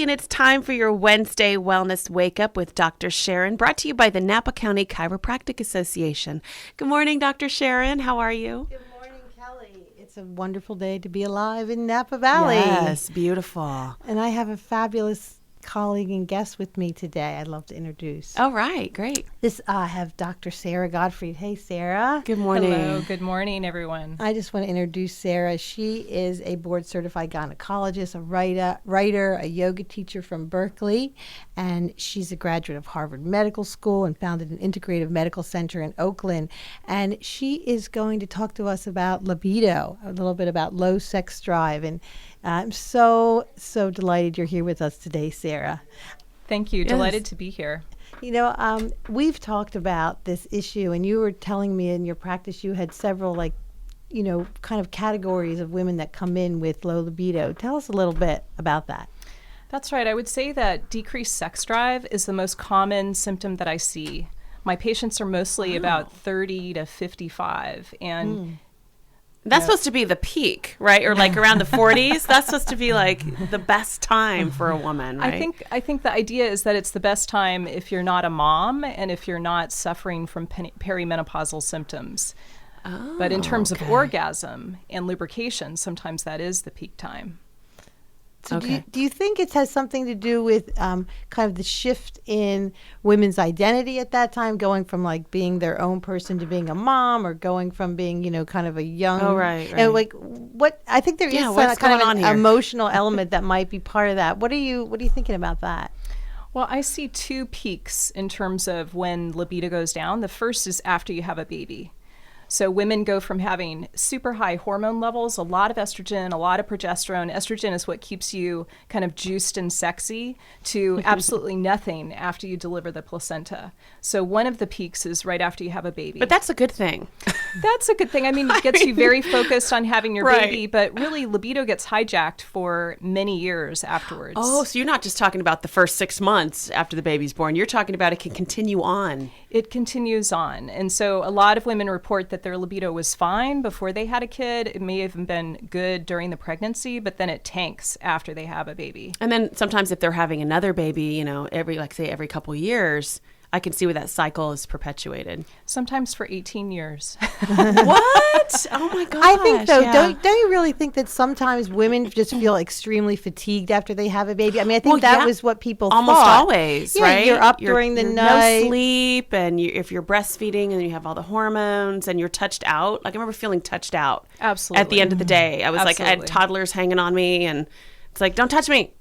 Kelly, and it's time for your Wednesday Wellness Wake Up with Dr. Sharon, brought to you by the Napa County Chiropractic Association. Good morning, Dr. Sharon. How are you? Good morning, Kelly. It's a wonderful day to be alive in Napa Valley. Yes, beautiful. And I have a fabulous colleague and guest with me today I'd love to introduce. All right, great. I have Dr. Sara Gottfried. Hey, Sara. Good morning. Hello, good morning, everyone. I just want to introduce Sara. She is a board-certified gynecologist, a writer, a yoga teacher from Berkeley, and she's a graduate of Harvard Medical School and founded an integrative medical center in Oakland. And she is going to talk to us about libido, a little bit about low sex drive. And I'm so delighted you're here with us today, Sara. Thank you. Yes. Delighted to be here. You know, we've talked about this issue, and you were telling me in your practice you had several, kind of categories of women that come in with low libido. Tell us a little bit about that. That's right. I would say that decreased sex drive is the most common symptom that I see. My patients are mostly about 30 to 55, and That's supposed to be the peak, right? Or like around the 40s. That's supposed to be like the best time for a woman, right? I think the idea is that it's the best time if you're not a mom and if you're not suffering from perimenopausal symptoms. But in terms of orgasm and lubrication, sometimes that is the peak time. So do you think it has something to do with kind of the shift in women's identity at that time, going from like being their own person to being a mom, or going from being, kind of a young... Oh, right. And like what I think there is what's kind going of on an here? emotional element that might be part of that. What are you thinking about that? Well, I see two peaks in terms of when libido goes down. The first is after you have a baby. So women go from having super high hormone levels, a lot of estrogen, a lot of progesterone. Estrogen is what keeps you kind of juiced and sexy, to absolutely nothing after you deliver the placenta. So one of the peaks is right after you have a baby. But that's a good thing. That's a good thing. I mean, it gets you very focused on having your Right. baby, but really libido gets hijacked for many years afterwards. Oh, so you're not just talking about the first 6 months after the baby's born. You're talking about it can continue on. It continues on. And so a lot of women report that their libido was fine before they had a kid. It may have been good during the pregnancy, but then it tanks after they have a baby. And then sometimes if they're having another baby, every couple years, I can see where that cycle is perpetuated. Sometimes for 18 years. What? Oh my gosh. I think though, yeah. don't you really think that sometimes women just feel extremely fatigued after they have a baby? I mean, I think that was what people almost thought. always, Yeah, right? you're up during the night. No sleep, and if you're breastfeeding and you have all the hormones and you're touched out. Like I remember feeling touched out. Absolutely. At the end of the day, I was like, I had Absolutely. toddlers hanging on me, and it's like, don't touch me.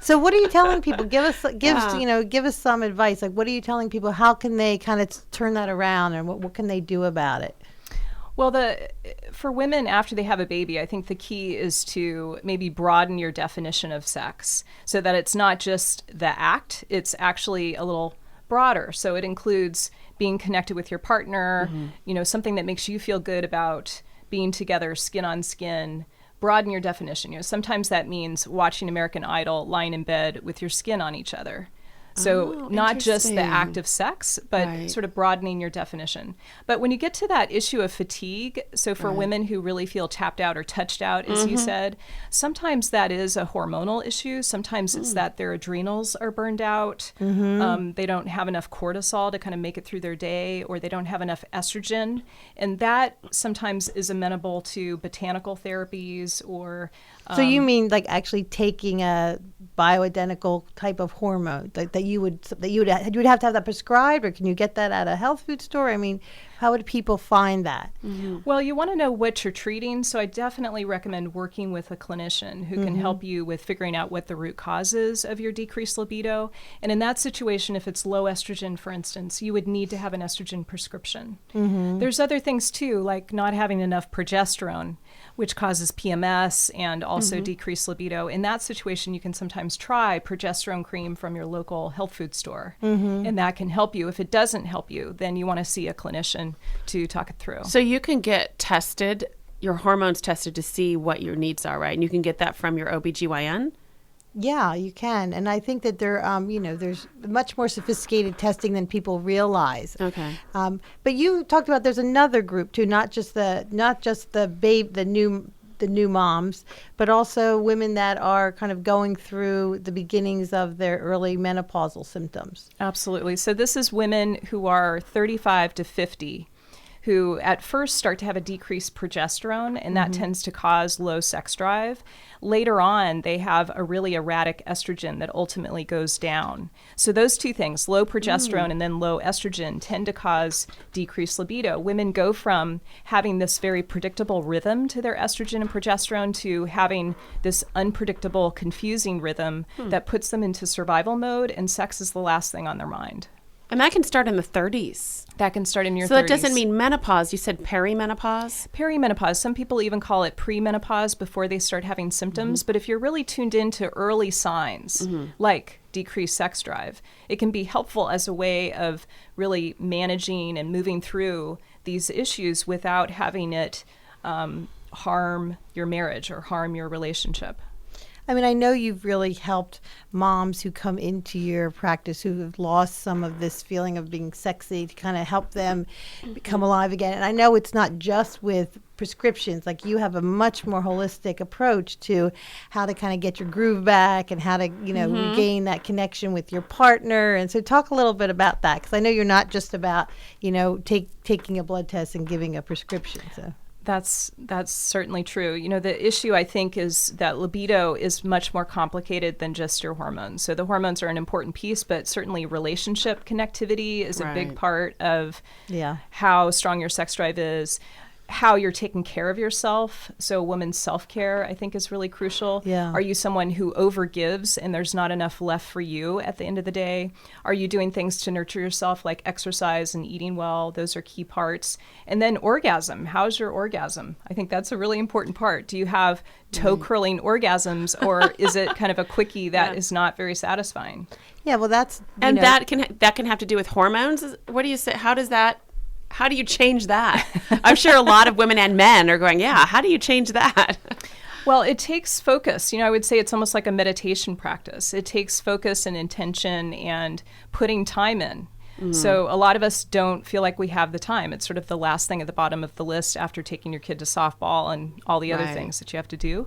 So what are you telling people? Give us some advice. Like, what are you telling people? How can they kind of turn that around, and what can they do about it? Well, for women after they have a baby, I think the key is to maybe broaden your definition of sex so that it's not just the act, it's actually a little broader. So it includes being connected with your partner, something that makes you feel good about being together, skin on skin. Broaden your definition. Sometimes that means watching American Idol, lying in bed with your skin on each other. So not just the act of sex, but sort of broadening your definition. But when you get to that issue of fatigue, so for women who really feel tapped out or touched out, as you said, sometimes that is a hormonal issue. Sometimes it's that their adrenals are burned out. They don't have enough cortisol to kind of make it through their day, or they don't have enough estrogen. And that sometimes is amenable to botanical therapies or... So you mean like actually taking a bioidentical type of hormone that you would have to have that prescribed, or can you get that at a health food store? I mean, how would people find that? Well, you want to know what you're treating, so I definitely recommend working with a clinician who can help you with figuring out what the root cause is of your decreased libido. And in that situation, if it's low estrogen, for instance, you would need to have an estrogen prescription. There's other things too, like not having enough progesterone, which causes PMS and also decreased libido. In that situation, you can sometimes try progesterone cream from your local health food store, and that can help you. If it doesn't help you, then you want to see a clinician to talk it through. So you can get tested, your hormones tested to see what your needs are, right? And you can get that from your OBGYN? Yeah, you can. And I think that there's much more sophisticated testing than people realize. Okay. But you talked about there's another group too, not just the new new moms, but also women that are kind of going through the beginnings of their early menopausal symptoms. Absolutely. So this is women who are 35 to 50 who at first start to have a decreased progesterone, and that tends to cause low sex drive. Later on, they have a really erratic estrogen that ultimately goes down. So those two things, low progesterone and then low estrogen, tend to cause decreased libido. Women go from having this very predictable rhythm to their estrogen and progesterone to having this unpredictable, confusing rhythm that puts them into survival mode, and sex is the last thing on their mind. And that can start in the 30s. That can start in your 30s. So that doesn't mean menopause. You said perimenopause? Perimenopause. Some people even call it premenopause before they start having symptoms. But if you're really tuned into early signs, like decreased sex drive, it can be helpful as a way of really managing and moving through these issues without having it harm your marriage or harm your relationship. I mean, I know you've really helped moms who come into your practice who have lost some of this feeling of being sexy to kind of help them become alive again. And I know it's not just with prescriptions. Like, you have a much more holistic approach to how to kind of get your groove back and how to, regain that connection with your partner. And so talk a little bit about that, because I know you're not just about, taking a blood test and giving a prescription. So. That's certainly true. The issue, I think, is that libido is much more complicated than just your hormones. So the hormones are an important piece, but certainly relationship connectivity is a big part of how strong your sex drive is, how you're taking care of yourself. So a woman's self-care, I think, is really crucial. Yeah. Are you someone who overgives and there's not enough left for you at the end of the day? Are you doing things to nurture yourself, like exercise and eating well? Those are key parts. And then orgasm. How's your orgasm? I think that's a really important part. Do you have toe-curling orgasms, or is it kind of a quickie that is not very satisfying? Yeah, well, that's... that can have to do with hormones? What do you say? How do you change that? I'm sure a lot of women and men are going, how do you change that? Well, it takes focus. I would say it's almost like a meditation practice. It takes focus and intention and putting time in. So a lot of us don't feel like we have the time. It's sort of the last thing at the bottom of the list after taking your kid to softball and all the other things that you have to do.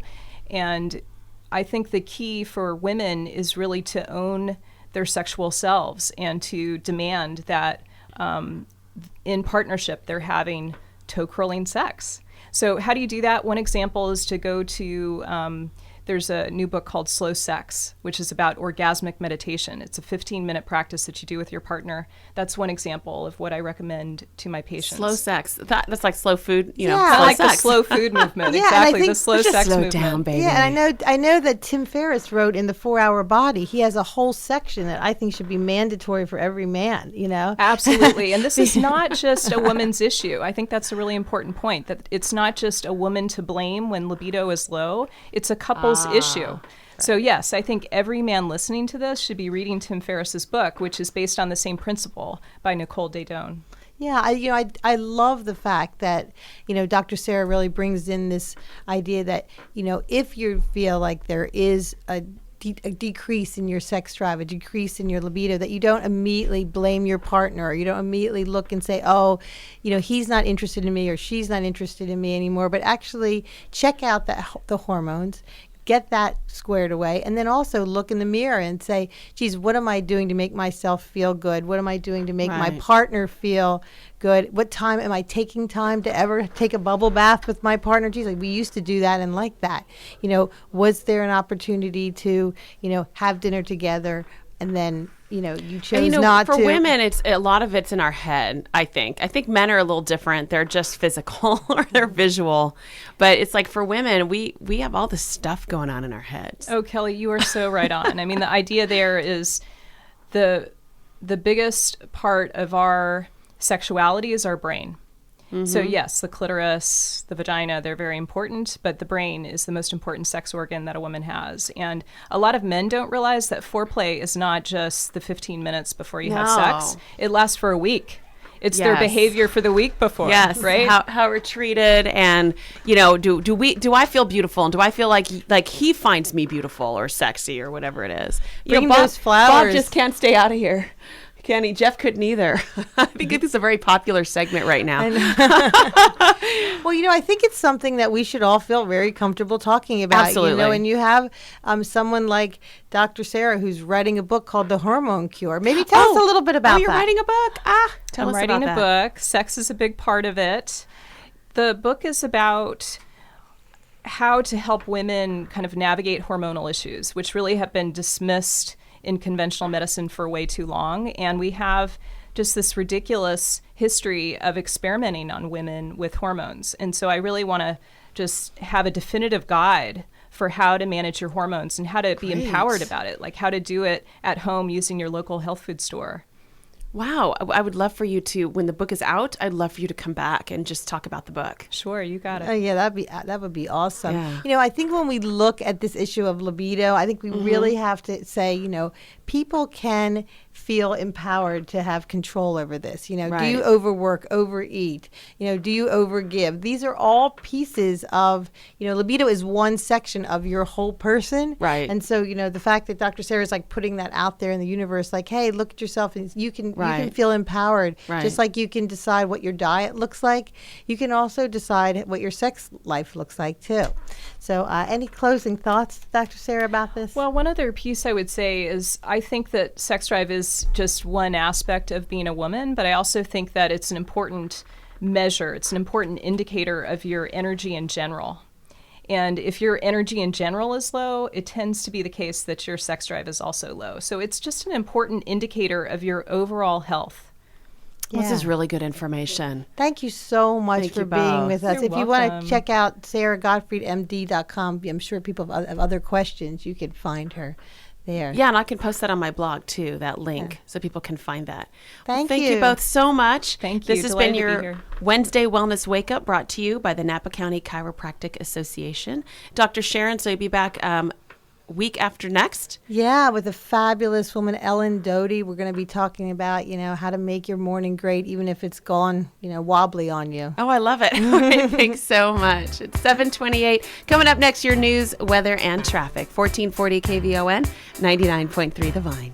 And I think the key for women is really to own their sexual selves and to demand that in partnership they're having toe-curling sex. So how do you do that? One example is to go to, there's a new book called Slow Sex, which is about orgasmic meditation. It's a 15-minute practice that you do with your partner. That's one example of what I recommend to my patients. Slow sex. That's like slow food, slow like sex. The slow food movement. Exactly, the slow sex movement. Down, baby. Yeah, and I know that Tim Ferriss wrote in The 4-Hour Body, he has a whole section that I think should be mandatory for every man, Absolutely. And this is not just a woman's issue. I think that's a really important point, that it's not just a woman to blame when libido is low. It's a couple's issue. So yes, I think every man listening to this should be reading Tim Ferriss's book, which is based on the same principle by Nicole Daedone. Yeah, I love the fact that, Dr. Sara really brings in this idea that, if you feel like there is a decrease in your sex drive, a decrease in your libido, that you don't immediately blame your partner, or you don't immediately look and say, he's not interested in me or she's not interested in me anymore, but actually check out the hormones, get that squared away, and then also look in the mirror and say, geez, what am I doing to make myself feel good? What am I doing to make my partner feel good? What time am I taking time to ever take a bubble bath with my partner? Geez, we used to do that and like that. Was there an opportunity to, have dinner together, and then, you chose not to. For women, it's a lot of it's in our head, I think. I think men are a little different. They're just physical or they're visual. But it's like for women, we have all this stuff going on in our heads. Oh, Kelly, you are so right on. I mean, the idea there is the biggest part of our sexuality is our brain. So yes, the clitoris, the vagina, they're very important, but the brain is the most important sex organ that a woman has. And a lot of men don't realize that foreplay is not just the 15 minutes before you have sex. It lasts for a week. It's their behavior for the week before. Yes, right? How we're treated, and do I feel beautiful, and do I feel like he finds me beautiful or sexy or whatever it is? Bring those flowers. Bob just can't stay out of here. Kenny, Jeff couldn't either. I think this is a very popular segment right now. Well, I think it's something that we should all feel very comfortable talking about. Absolutely. And you have someone like Dr. Sara who's writing a book called The Hormone Cure. Maybe tell us a little bit about that. Oh, you're writing a book? Tell us about that. I'm writing a book. Sex is a big part of it. The book is about how to help women kind of navigate hormonal issues, which really have been dismissed in conventional medicine for way too long. And we have just this ridiculous history of experimenting on women with hormones. And so I really want to just have a definitive guide for how to manage your hormones and how to be empowered about it, like how to do it at home using your local health food store. Wow. I would love for you to, when the book is out, I'd love for you to come back and just talk about the book. Sure, you got it. Oh, yeah, that would be awesome. Yeah. I think when we look at this issue of libido, I think we really have to say, people can feel empowered to have control over this. Do you overwork, overeat? Do you overgive? These are all pieces of, libido is one section of your whole person. Right. And so, the fact that Dr. Sara is like putting that out there in the universe, like, hey, look at yourself, and you can feel empowered. Right. Just like you can decide what your diet looks like, you can also decide what your sex life looks like too. So any closing thoughts, Dr. Sara, about this? Well, one other piece I would say is I think that sex drive is just one aspect of being a woman, but I also think that it's an important measure. It's an important indicator of your energy in general. And if your energy in general is low, it tends to be the case that your sex drive is also low. So it's just an important indicator of your overall health. This is really good information. Thank you so much for being with us. You're if you want welcome. to check out SaraGottfriedMD.com, I'm sure people have other questions. You can find her there. Yeah, and I can post that on my blog too, that link, so people can find that. Thank Thank you both so much. Thank you. This has Delighted been to be your here. Wednesday Wellness Wake Up, brought to you by the Napa County Chiropractic Association. Dr. Sharon, so you'll be back week after next. Yeah, with a fabulous woman, Ellen Doty. We're going to be talking about, how to make your morning great, even if it's gone, wobbly on you. Oh, I love it. All right, thanks so much. It's 7:28. Coming up next, your news, weather, and traffic. 1440 KVON, 99.3 The Vine.